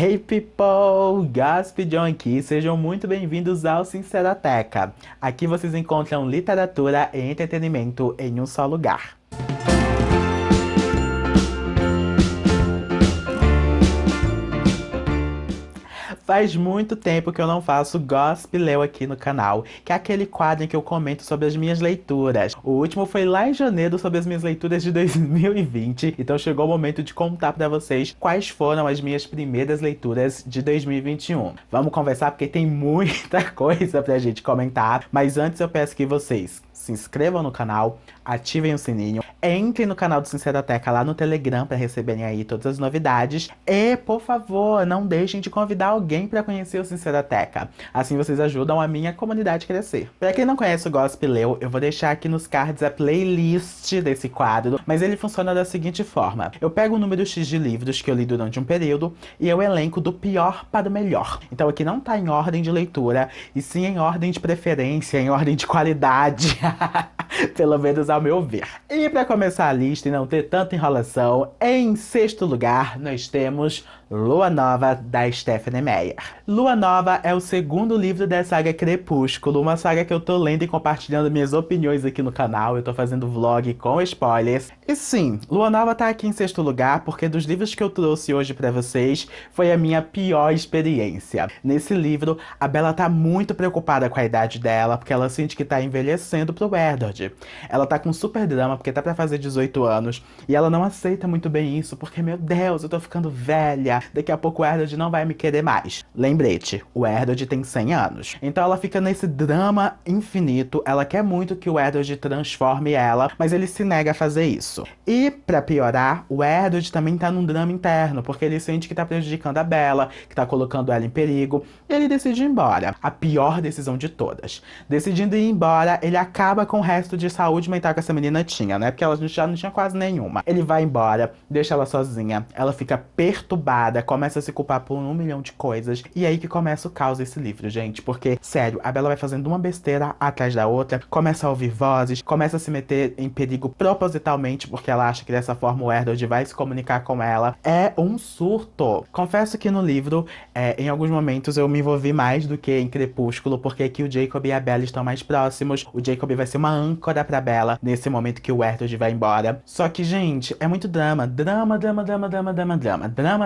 Hey people, Gasp John aqui, sejam muito bem-vindos ao Sincerateca. Aqui vocês encontram literatura e entretenimento em um só lugar. Faz muito tempo que eu não faço Gospel aqui no canal, que é aquele quadro em que eu comento sobre as minhas leituras. O último foi lá em janeiro sobre as minhas leituras de 2020, então chegou o momento de contar pra vocês quais foram as minhas primeiras leituras de 2021. Vamos conversar porque tem muita coisa pra gente comentar, mas antes eu peço que vocês se inscrevam no canal, ativem o sininho, entrem no canal do Sincerateca lá no Telegram para receberem aí todas as novidades e, por favor, não deixem de convidar alguém para conhecer o Sincerateca. Assim vocês ajudam a minha comunidade a crescer. Para quem não conhece o Gospel, eu vou deixar aqui nos cards a playlist desse quadro, mas ele funciona da seguinte forma. Eu pego o número X de livros que eu li durante um período e eu elenco do pior para o melhor. Então aqui não tá em ordem de leitura, e sim em ordem de preferência, em ordem de qualidade. Pelo menos ao meu ver. E para começar a lista e não ter tanta enrolação, em sexto lugar nós temos Lua Nova, da Stephenie Meyer. Lua Nova é o segundo livro da saga Crepúsculo, uma saga que eu tô lendo e compartilhando minhas opiniões aqui no canal. Eu tô fazendo vlog com spoilers. E sim, Lua Nova tá aqui em sexto lugar porque dos livros que eu trouxe hoje pra vocês, foi a minha pior experiência. Nesse livro, a Bella tá muito preocupada com a idade dela, porque ela sente que tá envelhecendo pro Edward. Ela tá com super drama, porque tá pra fazer 18 anos, e ela não aceita muito bem isso, porque, meu Deus, eu tô ficando velha, daqui a pouco o Edward não vai me querer mais. Lembrete, o Edward tem 100 anos. Então ela fica nesse drama infinito, ela quer muito que o Edward transforme ela, mas ele se nega a fazer isso. E, pra piorar, o Edward também tá num drama interno, porque ele sente que tá prejudicando a Bella, que tá colocando ela em perigo, e ele decide ir embora. A pior decisão de todas. Decidindo ir embora, ele acaba com o resto de saúde mental que essa menina tinha, né? Porque ela já não tinha quase nenhuma. Ele vai embora, deixa ela sozinha, ela fica perturbada, começa a se culpar por 1 milhão de coisas, e aí que começa o caos desse livro, gente, porque, sério, a Bella vai fazendo uma besteira atrás da outra, começa a ouvir vozes, começa a se meter em perigo propositalmente, porque ela acha que dessa forma o Edward vai se comunicar com ela. É um surto. Confesso que no livro, em alguns momentos eu me envolvi mais do que em Crepúsculo, porque aqui o Jacob e a Bella estão mais próximos, o Jacob vai ser uma âncora pra Bella nesse momento que o Edward vai embora. Só que, gente, é muito drama. Drama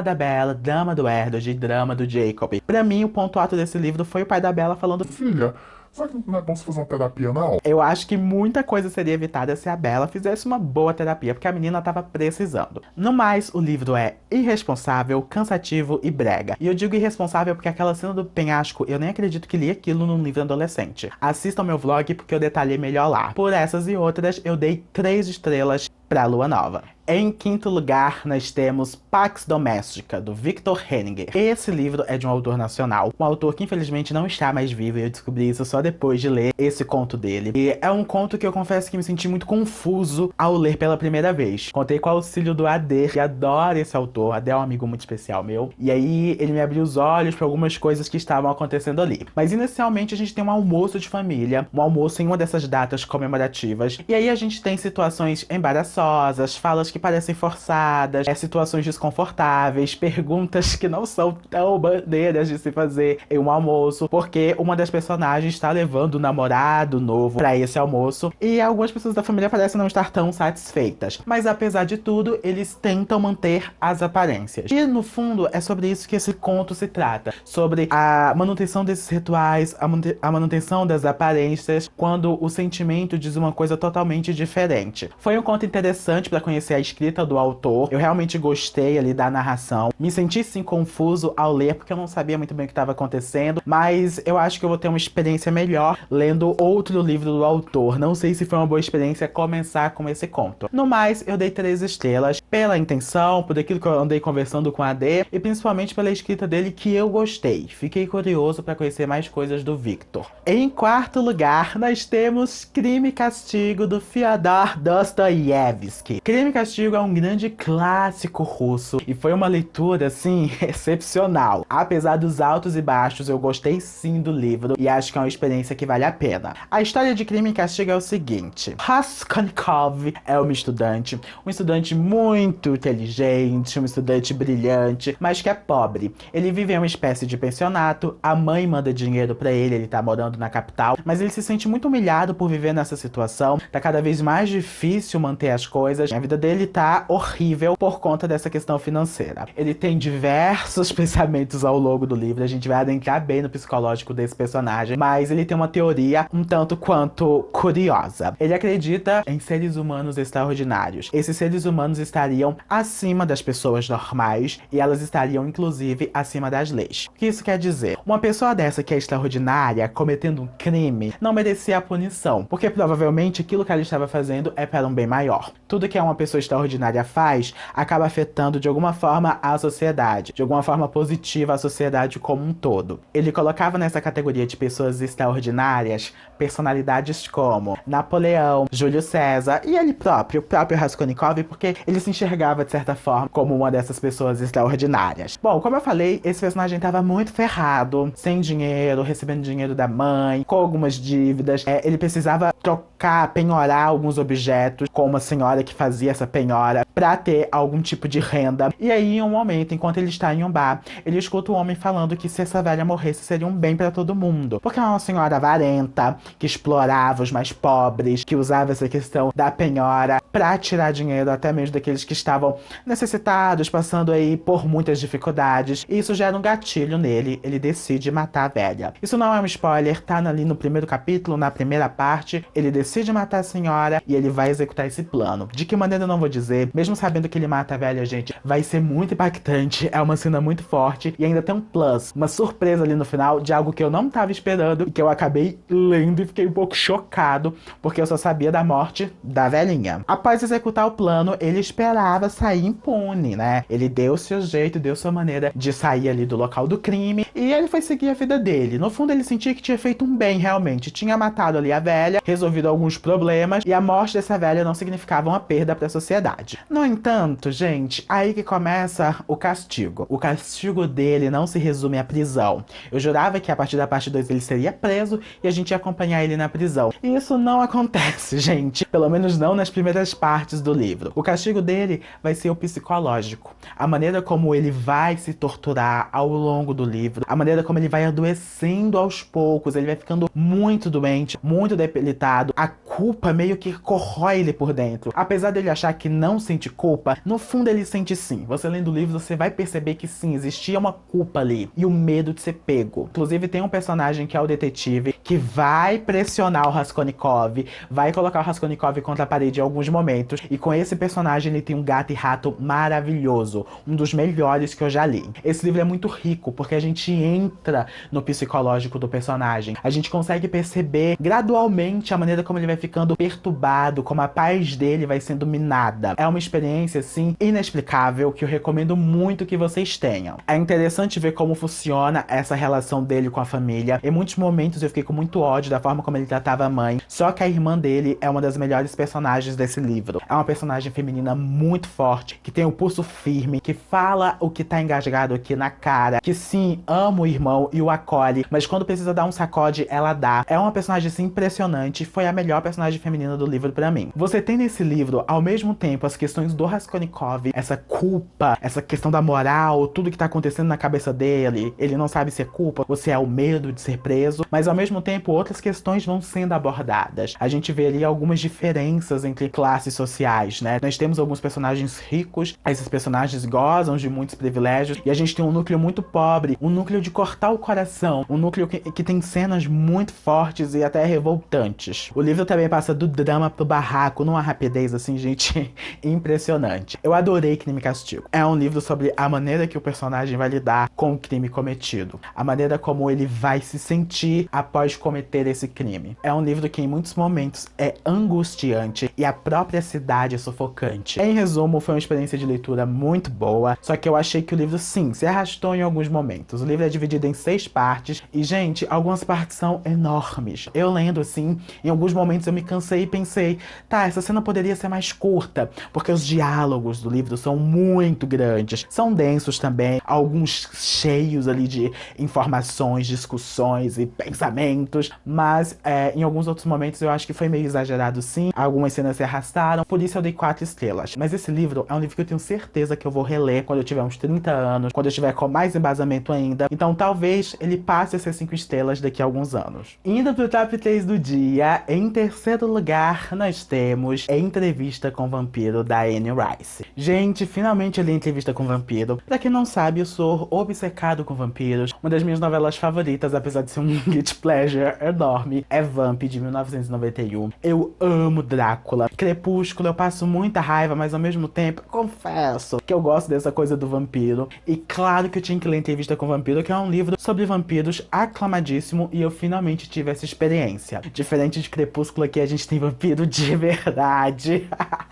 da Bella, drama do Edward e drama do Jacob. Pra mim, o ponto alto desse livro foi o pai da Bella falando: Filha, será que não é bom você fazer uma terapia, não? eu acho que muita coisa seria evitada se a Bella fizesse uma boa terapia, porque a menina tava precisando. No mais, o livro é irresponsável, cansativo e brega. E eu digo irresponsável porque aquela cena do penhasco, eu nem acredito que li aquilo num livro adolescente. Assistam meu vlog porque eu detalhei melhor lá. Por essas e outras, eu dei 3 estrelas pra Lua Nova. Em quinto lugar, nós temos Pax Doméstica, do Victor Henninger. Esse livro é de um autor nacional, um autor que infelizmente não está mais vivo, e eu descobri isso só depois de ler esse conto dele. E é um conto que eu confesso que me senti muito confuso ao ler pela primeira vez. Contei com o auxílio do Ade, que adora esse autor. Ade é um amigo muito especial meu. E aí ele me abriu os olhos para algumas coisas que estavam acontecendo ali. Mas inicialmente a gente tem um almoço de família, um almoço em uma dessas datas comemorativas. E aí a gente tem situações embaraçosas, falas que parecem forçadas, situações desconfortáveis, perguntas que não são tão maneiras de se fazer em um almoço, porque uma das personagens está levando o namorado novo para esse almoço, e algumas pessoas da família parecem não estar tão satisfeitas. Mas apesar de tudo, eles tentam manter as aparências. E no fundo, é sobre isso que esse conto se trata, sobre a manutenção desses rituais, a manutenção das aparências, quando o sentimento diz uma coisa totalmente diferente. Foi um conto interessante para conhecer a escrita do autor. Eu realmente gostei ali da narração. Me senti sim confuso ao ler, porque eu não sabia muito bem o que estava acontecendo, mas eu acho que eu vou ter uma experiência melhor lendo outro livro do autor. Não sei se foi uma boa experiência começar com esse conto. No mais, eu dei 3 estrelas pela intenção, por aquilo que eu andei conversando com a Ade, e principalmente pela escrita dele, que eu gostei. Fiquei curioso para conhecer mais coisas do Victor. Em quarto lugar, nós temos Crime e Castigo, do Fyodor Dostoiévski. Crime e Castigo Castigo é um grande clássico russo e foi uma leitura, assim, excepcional. Apesar dos altos e baixos, eu gostei sim do livro e acho que é uma experiência que vale a pena. A história de Crime e Castigo é o seguinte: Raskolnikov é um estudante muito inteligente, um estudante brilhante, mas que é pobre. Ele vive em uma espécie de pensionato, a mãe manda dinheiro pra ele tá morando na capital, mas ele se sente muito humilhado por viver nessa situação, tá cada vez mais difícil manter as coisas, a vida dele tá horrível por conta dessa questão financeira. Ele tem diversos pensamentos ao longo do livro, a gente vai adentrar bem no psicológico desse personagem, mas ele tem uma teoria um tanto quanto curiosa. Ele acredita em seres humanos extraordinários. Esses seres humanos estariam acima das pessoas normais e elas estariam, inclusive, acima das leis. O que isso quer dizer? Uma pessoa dessa que é extraordinária, cometendo um crime, não merecia a punição, porque provavelmente aquilo que ela estava fazendo é para um bem maior. Tudo que uma pessoa extraordinária faz acaba afetando de alguma forma a sociedade, de alguma forma positiva a sociedade como um todo. Ele colocava nessa categoria de pessoas extraordinárias personalidades como Napoleão, Júlio César e ele próprio, o próprio Raskolnikov, porque ele se enxergava de certa forma como uma dessas pessoas extraordinárias. Bom, como eu falei, esse personagem estava muito ferrado, sem dinheiro, recebendo dinheiro da mãe, com algumas dívidas. Ele precisava trocar, penhorar alguns objetos com uma senhora que fazia essa penhora pra ter algum tipo de renda. E aí, em um momento, enquanto ele está em um bar, ele escuta um homem falando que se essa velha morresse seria um bem pra todo mundo. Porque é uma senhora avarenta, que explorava os mais pobres, que usava essa questão da penhora pra tirar dinheiro até mesmo daqueles que estavam necessitados, passando aí por muitas dificuldades. E isso gera um gatilho nele, ele decide matar a velha. Isso não é um spoiler, tá ali no primeiro capítulo, na primeira parte, ele decide matar a senhora e ele vai executar esse plano. De que maneira eu não vou dizer, mesmo sabendo que ele mata a velha, gente, vai ser muito impactante, é uma cena muito forte e ainda tem um plus, uma surpresa ali no final de algo que eu não tava esperando e que eu acabei lendo e fiquei um pouco chocado, porque eu só sabia da morte da velhinha. Após executar o plano, ele esperava sair impune, né? Ele deu seu jeito, deu sua maneira de sair ali do local do crime e ele foi seguir a vida dele. No fundo, ele sentia que tinha feito um bem realmente, tinha matado ali a velha, resolvido alguns problemas e a morte dessa velha não significava uma perda para a sociedade. No entanto, gente, aí que começa o castigo. O castigo dele não se resume à prisão. Eu jurava que a partir da parte 2 ele seria preso e a gente ia acompanhar ele na prisão. E isso não acontece, gente. Pelo menos não nas primeiras partes do livro. O castigo dele vai ser o psicológico. A maneira como ele vai se torturar ao longo do livro, a maneira como ele vai adoecendo aos poucos, ele vai ficando muito doente, muito debilitado. A culpa meio que corrói ele por dentro. Apesar dele achar que não sente culpa, no fundo ele sente sim. Você lendo o livro, você vai perceber que sim, existia uma culpa ali. E o medo de ser pego. Inclusive tem um personagem que é o detetive, que vai pressionar o Raskolnikov, vai colocar o Raskolnikov contra a parede em alguns momentos. E com esse personagem ele tem um gato e rato maravilhoso. Um dos melhores que eu já li. Esse livro é muito rico, porque a gente entra no psicológico do personagem. A gente consegue perceber gradualmente a maneira como ele vai ficando perturbado, como a paz dele vai sendo minada. É uma experiência, assim, inexplicável, que eu recomendo muito que vocês tenham. É interessante ver como funciona essa relação dele com a família. Em muitos momentos eu fiquei com muito ódio da forma como ele tratava a mãe, só que a irmã dele é uma das melhores personagens desse livro. É uma personagem feminina muito forte, que tem o pulso firme, que fala o que tá engasgado aqui na cara, que sim, ama o irmão e o acolhe, mas quando precisa dar um sacode, ela dá. É uma personagem, assim, impressionante, foi a melhor personagem feminina do livro pra mim. Você tem nesse livro, ao mesmo tempo, as questões do Raskolnikov, essa culpa, essa questão da moral, tudo que tá acontecendo na cabeça dele, ele não sabe se é culpa ou se é o medo de ser preso, mas ao mesmo tempo outras questões vão sendo abordadas. A gente vê ali algumas diferenças entre classes sociais, né? Nós temos alguns personagens ricos, esses personagens gozam de muitos privilégios, e a gente tem um núcleo muito pobre, um núcleo de cortar o coração, um núcleo que tem cenas muito fortes e até revoltantes. O livro também passa do drama pro barraco, numa rapidez assim, gente, impressionante. Eu adorei Crime e Castigo. É um livro sobre a maneira que o personagem vai lidar com o crime cometido, a maneira como ele vai se sentir após cometer esse crime. É um livro que em muitos momentos é angustiante e a própria cidade é sufocante. Em resumo, foi uma experiência de leitura muito boa, só que eu achei que o livro, sim, se arrastou em alguns momentos. O livro é dividido em 6 partes e, gente, algumas partes são enormes. Eu lendo, assim, em alguns momentos momentos eu me cansei e pensei, tá, essa cena poderia ser mais curta, porque os diálogos do livro são muito grandes, são densos também, alguns cheios ali de informações, discussões e pensamentos, mas em alguns outros momentos eu acho que foi meio exagerado sim, algumas cenas se arrastaram, por isso eu dei 4 estrelas. Mas esse livro é um livro que eu tenho certeza que eu vou reler quando eu tiver uns 30 anos, quando eu tiver com mais embasamento ainda, então talvez ele passe a ser 5 estrelas daqui a alguns anos. Indo pro top 3 do dia, em terceiro lugar nós temos Entrevista com o Vampiro, da Anne Rice. Gente, finalmente eu li Entrevista com o Vampiro. Pra quem não sabe, eu sou obcecado com vampiros. Uma das minhas novelas favoritas, apesar de ser um guilty pleasure enorme, é Vamp, de 1991. Eu amo Drácula. Crepúsculo, eu passo muita raiva, mas ao mesmo tempo, confesso que eu gosto dessa coisa do vampiro. E claro que eu tinha que ler Entrevista com o Vampiro, que é um livro sobre vampiros aclamadíssimo, e eu finalmente tive essa experiência. Diferente de Crepúsculo, aqui a gente tem vampiro de verdade.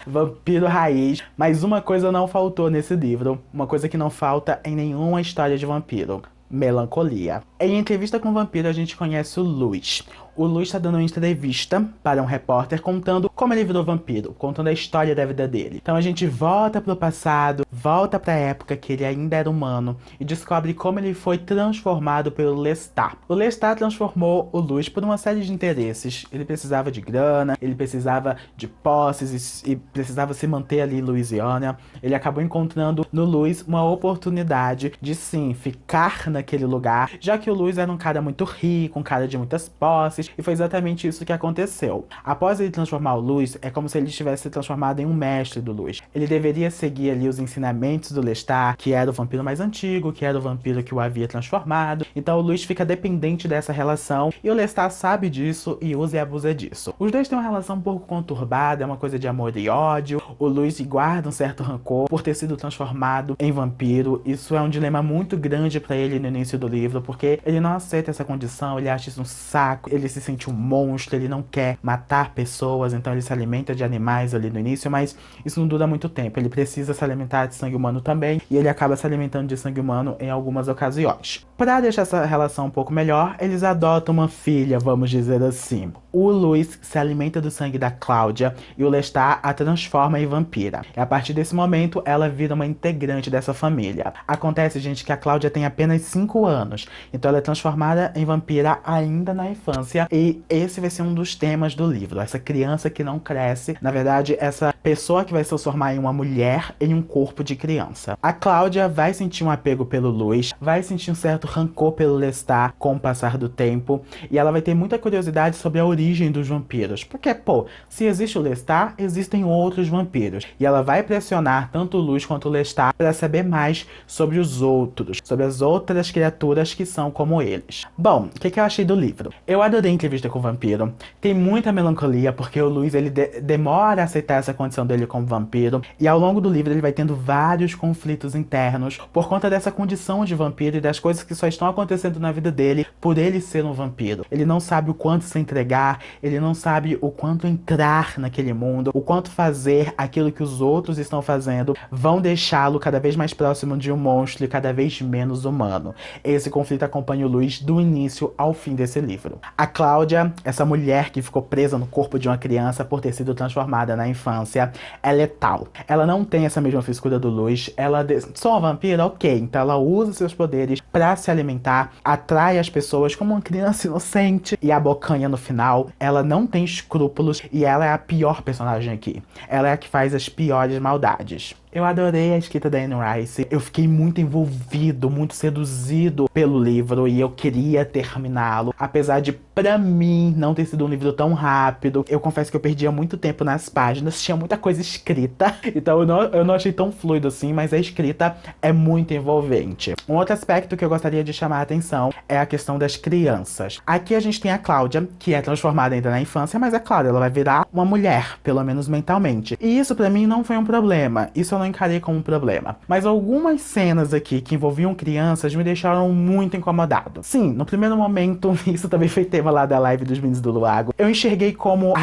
Vampiro raiz. Mas uma coisa não faltou nesse livro. Uma coisa que não falta em nenhuma história de vampiro: melancolia. Em Entrevista com o Vampiro, a gente conhece o Luis. O Luis está dando uma entrevista para um repórter contando como ele virou vampiro, contando a história da vida dele. Então a gente volta pro passado, volta pra época que ele ainda era humano e descobre como ele foi transformado pelo Lestat. O Lestat transformou o Luis por uma série de interesses. Ele precisava de grana, ele precisava de posses e precisava se manter ali em Louisiana. Ele acabou encontrando no Luis uma oportunidade de sim ficar naquele lugar, já que o Luis era um cara muito rico, um cara de muitas posses. E foi exatamente isso que aconteceu. Após ele transformar o Luis, é como se ele tivesse se transformado em um mestre do Luis. Ele deveria seguir ali os ensinamentos do Lestat, que era o vampiro mais antigo, que era o vampiro que o havia transformado. Então o Luis fica dependente dessa relação, e o Lestat sabe disso e usa e abusa disso. Os dois têm uma relação um pouco conturbada, é uma coisa de amor e ódio. O Luis guarda um certo rancor por ter sido transformado em vampiro. Isso é um dilema muito grande pra ele no início do livro, porque ele não aceita essa condição, ele acha isso um saco, ele se sente um monstro, ele não quer matar pessoas, então ele se alimenta de animais ali no início, mas isso não dura muito tempo. Ele precisa se alimentar de sangue humano também, e ele acaba se alimentando de sangue humano em algumas ocasiões. Para deixar essa relação um pouco melhor, eles adotam uma filha, vamos dizer assim. O Luis se alimenta do sangue da Cláudia e o Lestat a transforma em vampira. E a partir desse momento, ela vira uma integrante dessa família. Acontece, gente, que a Cláudia tem apenas 5 anos, então ela é transformada em vampira ainda na infância. E esse vai ser um dos temas do livro, essa criança que não cresce, na verdade, essa pessoa que vai se transformar em uma mulher em um corpo de criança. A Cláudia vai sentir um apego pelo Luis, vai sentir um certo rancor pelo Lestat com o passar do tempo, e ela vai ter muita curiosidade sobre a origem dos vampiros, porque, pô, se existe o Lestat, existem outros vampiros, e ela vai pressionar tanto o Luis quanto o Lestat para saber mais sobre os outros, sobre as outras criaturas que são como eles. Bom, o que eu achei do livro? Eu adorei Entrevista com o Vampiro. Tem muita melancolia, porque o Luis, ele demora a aceitar essa condição dele como vampiro, e ao longo do livro ele vai tendo vários conflitos internos por conta dessa condição de vampiro e das coisas que só estão acontecendo na vida dele por ele ser um vampiro. Ele não sabe o quanto se entregar, ele não sabe o quanto entrar naquele mundo, o quanto fazer aquilo que os outros estão fazendo vão deixá-lo cada vez mais próximo de um monstro e cada vez menos humano. Esse conflito acompanha o Luis do início ao fim desse livro. A Cláudia, essa mulher que ficou presa no corpo de uma criança por ter sido transformada na infância, é letal. Ela não tem essa mesma frescura do Luis. Ela sou uma vampira? Ok. Então ela usa seus poderes pra se alimentar, atrai as pessoas como uma criança inocente e abocanha no final. Ela não tem escrúpulos e ela é a pior personagem aqui. Ela é a que faz as piores maldades. Eu adorei a escrita da Anne Rice, eu fiquei muito envolvido, muito seduzido pelo livro e eu queria terminá-lo. Apesar de, pra mim, não ter sido um livro tão rápido, eu confesso que eu perdia muito tempo nas páginas, tinha muita coisa escrita, então eu não achei tão fluido assim, mas a escrita é muito envolvente. Um outro aspecto que eu gostaria de chamar a atenção é a questão das crianças. Aqui a gente tem a Cláudia, que é transformada ainda na infância, mas é claro, ela vai virar uma mulher, pelo menos mentalmente. E isso pra mim não foi um problema, isso eu não encarei como um problema. Mas algumas cenas aqui que envolviam crianças me deixaram muito incomodado. Sim, no primeiro momento, isso também foi tema lá da live dos Meninos do Luago, eu enxerguei como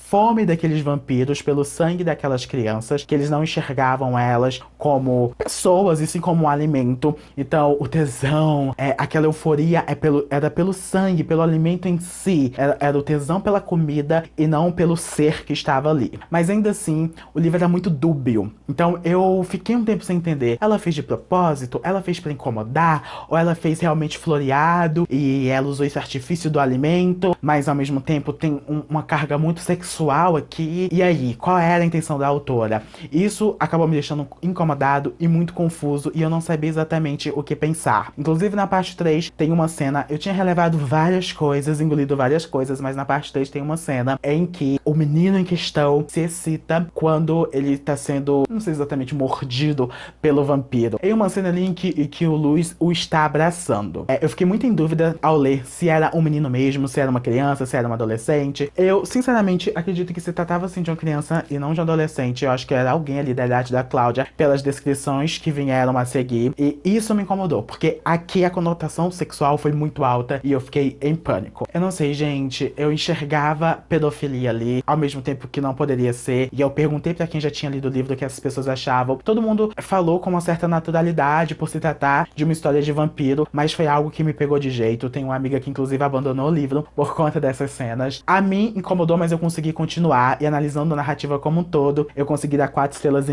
fome daqueles vampiros pelo sangue daquelas crianças, que eles não enxergavam elas como pessoas, e sim como um alimento. Então, o tesão, aquela euforia era pelo sangue, pelo alimento em si. Era o tesão pela comida e não pelo ser que estava ali. Mas ainda assim, o livro era muito dúbio. Então, eu fiquei um tempo sem entender. Ela fez de propósito? Ela fez pra incomodar? Ou ela fez realmente floreado e ela usou esse artifício do alimento, mas ao mesmo tempo tem uma carga muito sexual aqui? E aí, qual era a intenção da autora? Isso acabou me deixando incomodado e muito confuso, e eu não sabia exatamente o que pensar. Inclusive, na parte 3 tem uma cena, eu tinha relevado várias coisas, engolido várias coisas, mas na parte 3 tem uma cena em que o menino em questão se excita quando ele tá sendo, não sei exatamente, mordido pelo vampiro. Tem uma cena ali em que o Luis o está abraçando. Eu fiquei muito em dúvida ao ler se era um menino mesmo, se era uma criança, se era uma adolescente. Eu, sinceramente, acredito que se tratava assim de uma criança e não de um adolescente. Eu acho que era alguém ali da idade da Cláudia, pelas descrições que vieram a seguir. E isso me incomodou, porque aqui a conotação sexual foi muito alta e eu fiquei em pânico. Eu não sei, gente, eu enxergava pedofilia ali, ao mesmo tempo que não poderia ser. E eu perguntei pra quem já tinha lido o livro o que as pessoas achavam. Todo mundo falou com uma certa naturalidade por se tratar de uma história de vampiro, mas foi algo que me pegou de jeito. Tem uma amiga que inclusive abandonou o livro por conta dessas cenas. A mim incomodou, mas eu consegui continuar, e analisando a narrativa como um todo, eu consegui dar 4,5 estrelas,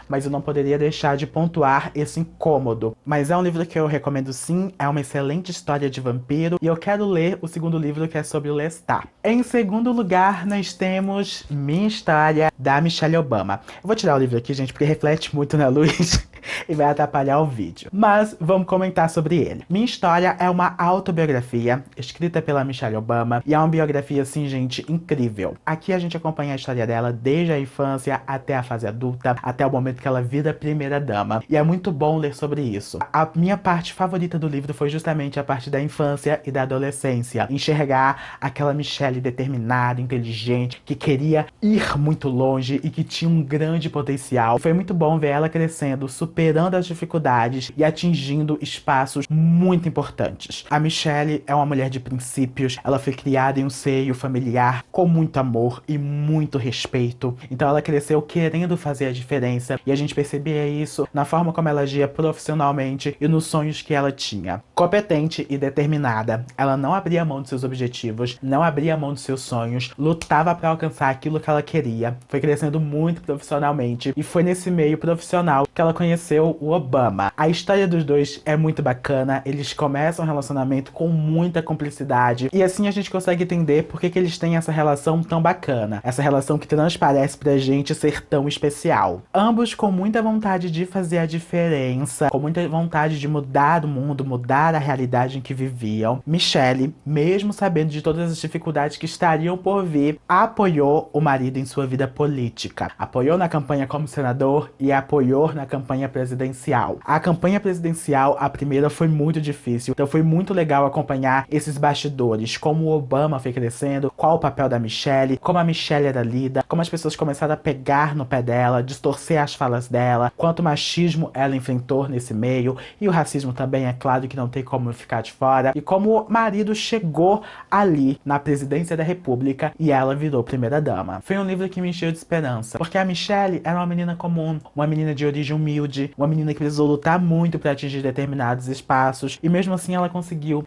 mas eu não poderia deixar de pontuar esse incômodo. Mas é um livro que eu recomendo sim, é uma excelente história de vampiro, e eu quero ler o segundo livro, que é sobre o Lestat. Em segundo lugar, nós temos Minha História, da Michelle Obama. Eu vou tirar o livro aqui, gente, porque reflete muito na luz e vai atrapalhar o vídeo. Mas vamos comentar sobre ele. Minha História é uma autobiografia escrita pela Michelle Obama, e é uma biografia, assim, gente, incrível. Aqui a gente acompanha a história dela desde a infância até a fase adulta, até o momento que ela vira primeira-dama. E é muito bom ler sobre isso. A minha parte favorita do livro foi justamente a parte da infância e da adolescência. Enxergar aquela Michelle determinada, inteligente, que queria ir muito longe e que tinha um grande potencial. Foi muito bom ver ela crescendo, superando as dificuldades e atingindo espaços muito importantes. A Michelle é uma mulher de princípios, ela foi criada em um seio familiar com muito amor e muito respeito. Então ela cresceu querendo fazer a diferença, e a gente percebia isso na forma como ela agia profissionalmente e nos sonhos que ela tinha. Competente e determinada, ela não abria mão de seus objetivos, não abria mão de seus sonhos, lutava para alcançar aquilo que ela queria, foi crescendo muito profissionalmente, e foi nesse meio profissional que ela conheceu o Obama. A história dos dois é muito bacana, eles começam um relacionamento com muita cumplicidade, e assim a gente consegue entender por que eles têm essa relação tão bacana, essa relação que transparece pra gente ser tão especial. Ambos com muita vontade de fazer a diferença, com muita vontade de mudar o mundo, mudar a realidade em que viviam. Michelle, mesmo sabendo de todas as dificuldades que estariam por vir, apoiou o marido em sua vida política. Apoiou na campanha como senador e apoiou na campanha presidencial. A campanha presidencial, a primeira, foi muito difícil, então foi muito legal acompanhar esses bastidores, como o Obama foi crescendo, qual o papel da Michelle, como a Michelle era lida, como as pessoas começaram a pegar no pé dela, distorcer as falas dela, quanto machismo ela enfrentou nesse meio, e o racismo também, é claro que não tem como ficar de fora, e como o marido chegou ali na presidência da república e ela virou primeira-dama. Foi um livro que me encheu de esperança, porque a Michelle era uma menina comum, uma menina de origem humilde, uma menina que precisou lutar muito para atingir determinados espaços, e mesmo assim ela conseguiu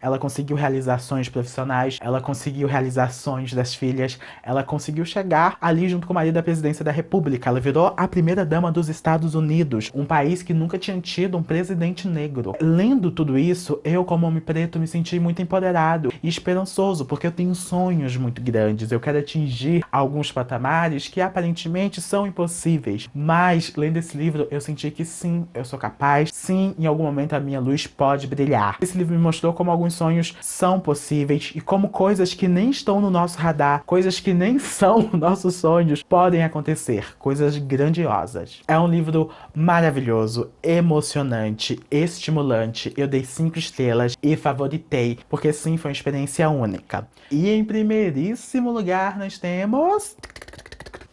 realizações profissionais, ela conseguiu realizações das filhas, ela conseguiu chegar ali junto com o marido da presidência da república. Ela virou a primeira-dama dos Estados Unidos, um país que nunca tinha tido um presidente negro. Lendo tudo isso, eu, como homem preto, me senti muito empoderado e esperançoso, porque eu tenho sonhos muito grandes, eu quero atingir alguns patamares que aparentemente são impossíveis, mas lendo esse livro eu senti que sim, eu sou capaz, sim, em algum momento a minha luz pode brilhar. Esse livro me mostrou como alguns sonhos são possíveis e como coisas que nem estão no nosso radar, coisas que nem são nossos sonhos, podem acontecer, coisas grandiosas. É um livro maravilhoso, emocionante, estimulante. Eu dei 5 estrelas e favoritei, porque sim, foi uma experiência única. E em primeiríssimo lugar nós temos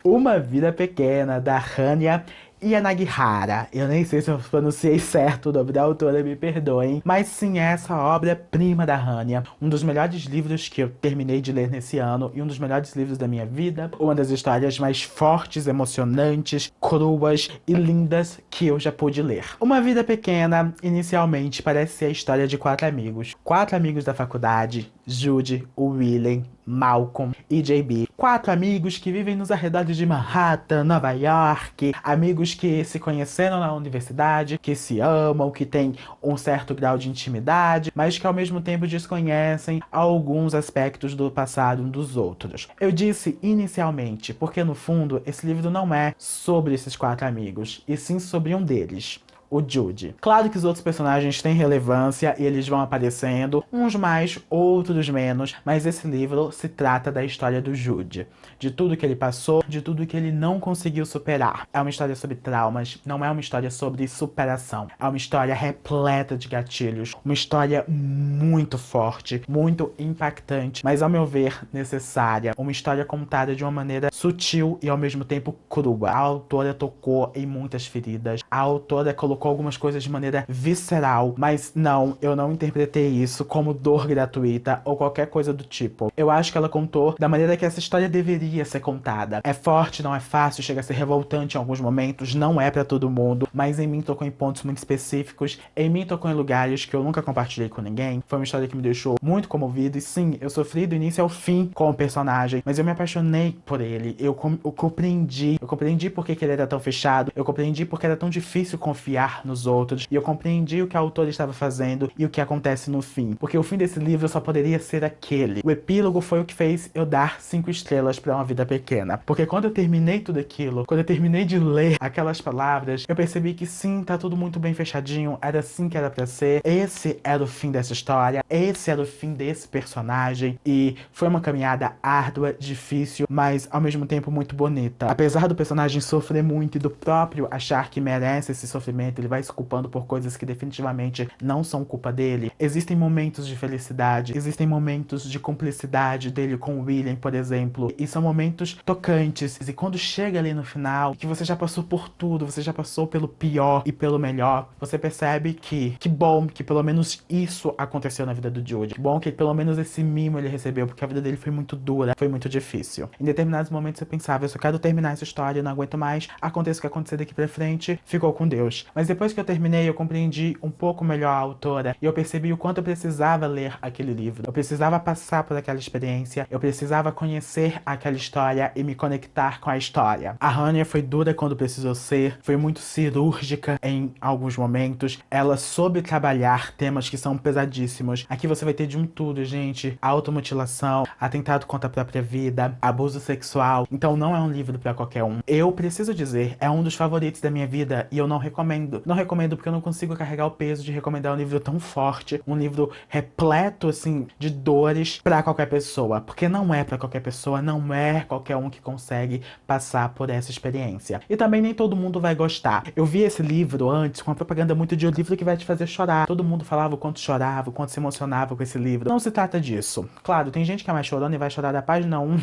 Uma Vida Pequena, da Hanya Yanagihara. Eu nem sei se eu pronunciei certo o nome da autora, me perdoem. Mas sim, essa obra-prima da Hanya. Um dos melhores livros que eu terminei de ler nesse ano e um dos melhores livros da minha vida. Uma das histórias mais fortes, emocionantes, cruas e lindas que eu já pude ler. Uma Vida Pequena, inicialmente, parece ser a história de 4 amigos. 4 amigos da faculdade: Jude, William, Malcolm e JB. 4 amigos que vivem nos arredores de Manhattan, Nova York. Amigos que se conheceram na universidade, que se amam, que têm um certo grau de intimidade, mas que ao mesmo tempo desconhecem alguns aspectos do passado um dos outros. Eu disse inicialmente, porque no fundo esse livro não é sobre esses 4 amigos, e sim sobre um deles: o Jude. Claro que os outros personagens têm relevância e eles vão aparecendo, uns mais, outros menos, mas esse livro se trata da história do Jude, de tudo que ele passou, de tudo que ele não conseguiu superar. É uma história sobre traumas, não é uma história sobre superação. É uma história repleta de gatilhos, uma história muito forte, muito impactante, mas ao meu ver necessária. Uma história contada de uma maneira sutil e ao mesmo tempo crua. A autora tocou em muitas feridas, a autora colocou algumas coisas de maneira visceral, mas não, eu não interpretei isso como dor gratuita ou qualquer coisa do tipo. Eu acho que ela contou da maneira que essa história deveria ser contada. É forte, não é fácil, chega a ser revoltante em alguns momentos, não é pra todo mundo, mas em mim tocou em pontos muito específicos, em mim tocou em lugares que eu nunca compartilhei com ninguém. Foi uma história que me deixou muito comovido e sim, eu sofri do início ao fim com o personagem, mas eu me apaixonei por ele, eu compreendi por que ele era tão fechado, eu compreendi porque era tão difícil confiar nos outros, e eu compreendi o que a autora estava fazendo e o que acontece no fim, porque o fim desse livro só poderia ser aquele. O epílogo foi o que fez eu dar 5 estrelas pra Uma Vida Pequena, porque quando eu terminei tudo aquilo, quando eu terminei de ler aquelas palavras, eu percebi que sim, tá tudo muito bem fechadinho, era assim que era pra ser, esse era o fim dessa história, esse era o fim desse personagem, e foi uma caminhada árdua, difícil, mas ao mesmo tempo muito bonita. Apesar do personagem sofrer muito e do próprio achar que merece esse sofrimento, ele vai se culpando por coisas que definitivamente não são culpa dele. Existem momentos de felicidade, existem momentos de cumplicidade dele com o William, por exemplo, e são momentos tocantes. E quando chega ali no final, que você já passou por tudo, você já passou pelo pior e pelo melhor, você percebe que bom que pelo menos isso aconteceu na vida do Jude. Que bom que pelo menos esse mimo ele recebeu, porque a vida dele foi muito dura, foi muito difícil. Em determinados momentos eu pensava, eu só quero terminar essa história, eu não aguento mais, aconteça o que acontecer daqui pra frente, ficou com Deus. Mas depois que eu terminei, eu compreendi um pouco melhor a autora e eu percebi o quanto eu precisava ler aquele livro. Eu precisava passar por aquela experiência, eu precisava conhecer aquela história e me conectar com a história. A Hanya foi dura quando precisou ser, foi muito cirúrgica em alguns momentos. Ela soube trabalhar temas que são pesadíssimos. Aqui você vai ter de um tudo, gente. Automutilação, atentado contra a própria vida, abuso sexual. Então não é um livro pra qualquer um. Eu preciso dizer, é um dos favoritos da minha vida e eu não recomendo. Não recomendo porque eu não consigo carregar o peso de recomendar um livro tão forte, um livro repleto, assim, de dores pra qualquer pessoa. Porque não é pra qualquer pessoa, não é qualquer um que consegue passar por essa experiência. E também nem todo mundo vai gostar. Eu vi esse livro antes com uma propaganda muito de um livro que vai te fazer chorar. Todo mundo falava o quanto chorava, o quanto se emocionava com esse livro. Não se trata disso. Claro, tem gente que é mais chorona e vai chorar da página 1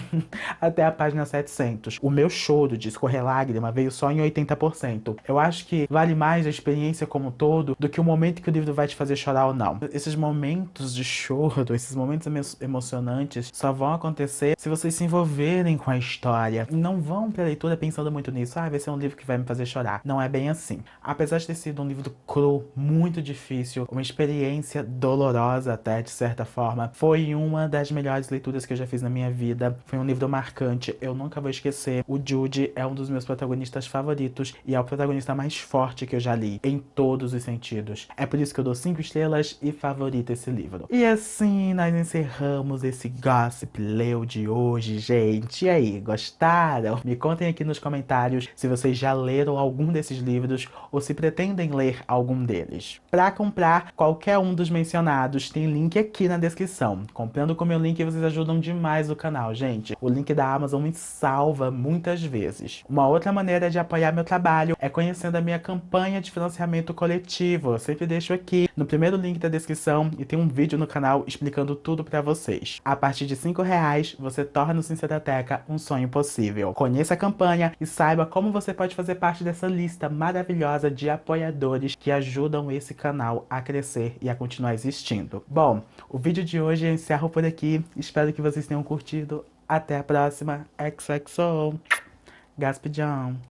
até a página 700. O meu choro de escorrer lágrima veio só em 80%. Eu acho que vale mais a experiência como um todo do que o momento que o livro vai te fazer chorar ou não. Esses momentos de choro, esses momentos emocionantes só vão acontecer se vocês se envolverem com a história. Não vão pra leitura pensando muito nisso. Ah, vai ser um livro que vai me fazer chorar. Não é bem assim. Apesar de ter sido um livro cru, muito difícil, uma experiência dolorosa até, de certa forma, foi uma das melhores leituras que eu já fiz na minha vida. Foi um livro marcante, eu nunca vou esquecer. O Jude é um dos meus protagonistas favoritos e é o protagonista mais forte que eu já li, em todos os sentidos. É por isso que eu dou 5 estrelas e favorito esse livro. E assim nós encerramos esse Gossip Leu de hoje, gente. E aí, gostaram? Me contem aqui nos comentários se vocês já leram algum desses livros ou se pretendem ler algum deles. Para comprar qualquer um dos mencionados, tem link aqui na descrição. Comprando com meu link, vocês ajudam demais o canal, gente. O link da Amazon me salva muitas vezes. Uma outra maneira de apoiar meu trabalho é conhecendo a minha campanha campanha de financiamento coletivo. Eu sempre deixo aqui no primeiro link da descrição e tem um vídeo no canal explicando tudo pra vocês. A partir de R$ 5 você torna o Sincerateca um sonho possível. Conheça a campanha e saiba como você pode fazer parte dessa lista maravilhosa de apoiadores que ajudam esse canal a crescer e a continuar existindo. Bom, o vídeo de hoje eu encerro por aqui. Espero que vocês tenham curtido. Até a próxima. XOXO. Gaspedião.